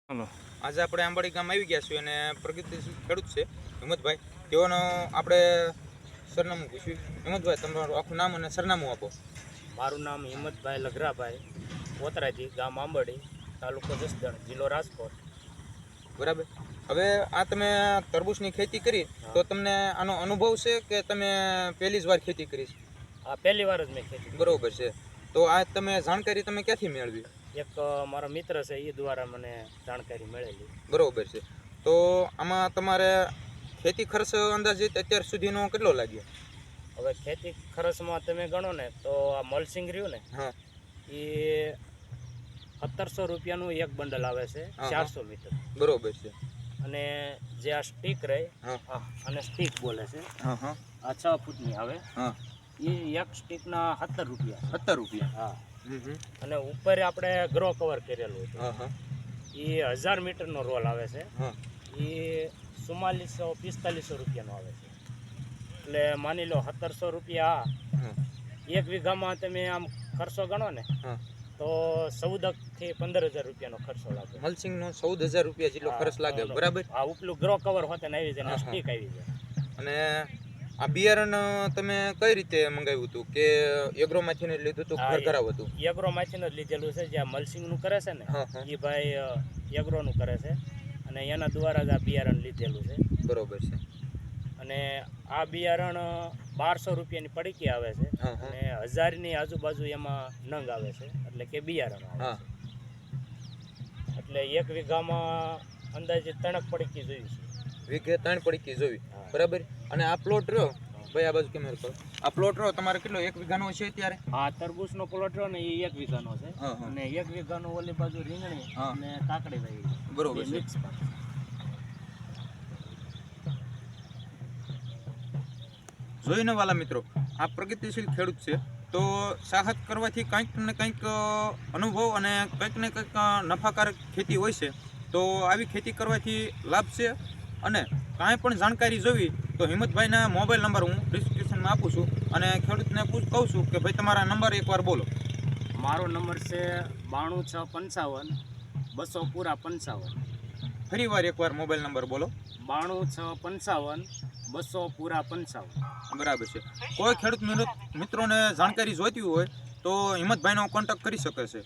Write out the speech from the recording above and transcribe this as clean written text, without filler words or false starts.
Hello. આજે આપણે આંબાડી ગામ આવી ગયા છીએ અને પ્રગતિશીલ ખેડૂત છે હિંમતભાઈ. તેઓનો આપણે સરનામું પૂછ્યું. હિંમતભાઈ, તમારું આખું નામ અને સરનામું આપો. મારું નામ હિંમતભાઈ લઘરાભાઈ, કોતરાજી, ગામ આંબડી, તાલુકો જસદણ, જિલ્લો રાજકોટ. બરાબર. હવે આ તમે તરબૂચની ખેતી કરી તો તમને આનો અનુભવ છે કે તમે પહેલી જ વાર ખેતી કરી છે? આ પહેલી વાર જ મેં ખેતી કરી. બરોબર છે. તો આ તમે જાણકારી તમે ક્યાંથી મેળવી? એક મારો મિત્ર છે એ દ્વારા મને જાણકારી મળેલી. બરોબર છે. તો આમાં તમારે ખેતી ખર્ચ અંદાજિત અત્યાર સુધીનો કેટલો લાગ્યો? હવે ખેતી ખર્ચમાં તમે ગણો ને તો આ મલસિંગ રહ્યું ને, હા, એ 1700 રૂપિયાનું એક બંડલ આવે છે, હા, 400 મીટર. બરોબર છે. અને જે આ સ્ટીક રહે, હા, અને સ્ટીક બોલે છે, હા, હા, આ 6 ફૂટની આવે, હા, એ એક સ્ટીકના 17 રૂપિયા. 17 રૂપિયા. હા. હમ. અને ઉપર આપણે ગ્રો કવર કરેલું હતું, હા, હા, એ 1000 મીટરનો રોલ આવે છે, હા, એ 4400-4500 રૂપિયાનો આવે છે. એટલે માની લો 1700 રૂપિયા હા, એક વીઘામાં તમે આમ ખર્ચો ગણો ને હા. તો 14,000 થી 15,000 રૂપિયાનો ખર્ચો લાગે. મલ્ચિંગનો 14,000 રૂપિયા જેટલો ખર્ચ લાગે. બરાબર. આ ઉપલું ગ્રો કવર હોતે ને આવી જાય, હા, હા. સ્ટીક આવી જાય. અને આ બિયારણ તમે કઈ રીતે મંગાવ્યું હતું? કે એગ્રોમાંથી જ લીધું હતું, ઘર ઘરાવ હતું? એગ્રોમાંથી જ લીધેલું છે. જે મલ્સિંગનું કરે છે ને, હા, હા. એ ભાઈ એગ્રોનું કરે છે અને એના દ્વારા જ આ બિયારણ લીધેલું છે. બરોબર છે. અને આ બિયારણ 1200 રૂપિયાની પડીકી આવે છે, હા, હા. અને 1000ની આજુબાજુ એમાં નંગ આવે છે, એટલે કે બિયારણ આવે હા. છે. એટલે એક વીઘામાં અંદાજે 3 પડીકી જોઈ છે. વીઘે 3 પડીકી જોવી. હા. બરાબર. અને આ પ્લોટ રહ્યો ભાઈ, આ બાજુ કેમેરો કરો. આ પ્લોટ રહ્યો તમારે કેટલો 1 વીઘાનો છે ત્યારે? આ તરબૂચનો પ્લોટ રહ્યો ને એ 1 વીઘાનો છે. હા, હા. અને 1 વીઘાનો ઓલી બાજુ રીંગણી હા. અને કાકડી વાવી. બરોબર છે. મિક્સ પાક. જોઈને વાલા મિત્રો, આ પ્રગતિશીલ ખેડૂત છે. તો સાહસ કરવાથી કંઈક ને કંઈક અનુભવ અને કંઈક ને કંઈક નફાકારક ખેતી હોય છે. તો આવી ખેતી કરવાથી લાભ છે. અને કાંઈ પણ જાણકારી જોવી તો હિંમતભાઈના મોબાઈલ નંબર હું ડિસ્ક્રિપ્શનમાં આપું છું. અને ખેડૂતને કહું છું કે ભાઈ તમારા નંબર એકવાર બોલો. મારો નંબર છે 92655 200 પૂરા 55. ફરી વાર એકવાર મોબાઈલ નંબર બોલો. 92655 200 પૂરા 55. બરાબર છે. કોઈ ખેડૂત મિત્રોને જાણકારી જોઈતી હોય તો હિંમતભાઈનો કોન્ટેક્ટ કરી શકે છે.